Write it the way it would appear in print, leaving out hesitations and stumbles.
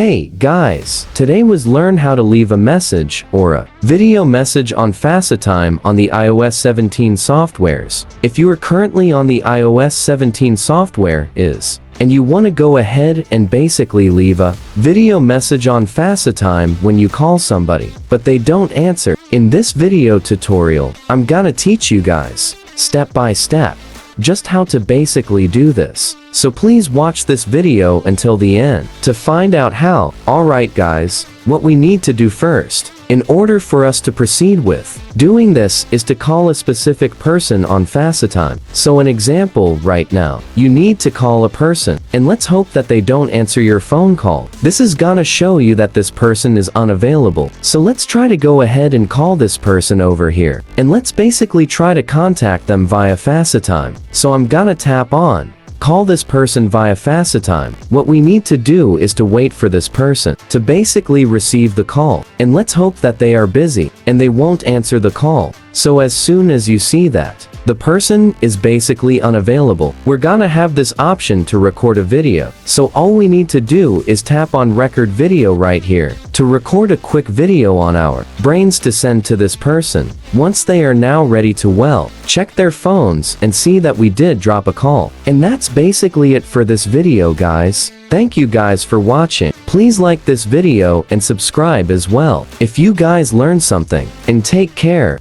Hey guys, today was learn how to leave a message or a video message on Facetime on the iOS 17 softwares. If you are currently on the iOS 17 software and you want to go ahead and basically leave a video message on Facetime when you call somebody, but they don't answer. In this video tutorial, I'm gonna teach you guys, step by step, just how to basically do this. So please watch this video until the end to find out how. Alright guys, what we need to do first, in order for us to proceed with doing this, is to call a specific person on Facetime. So an example right now, you need to call a person, and let's hope that they don't answer your phone call. This is gonna show you that this person is unavailable. So let's try to go ahead and call this person over here, and let's basically try to contact them via Facetime. So I'm gonna tap on call this person via Facetime. What we need to do is to wait for this person to basically receive the call, and let's hope that they are busy and they won't answer the call. So as soon as you see that the person is basically unavailable, we're gonna have this option to record a video. So all we need to do is tap on record video right here to record a quick video on our brains to send to this person. Once they are now ready to check their phones and see that we did drop a call. And that's basically it for this video guys. Thank you guys for watching. Please like this video and subscribe as well if you guys learned something, and take care.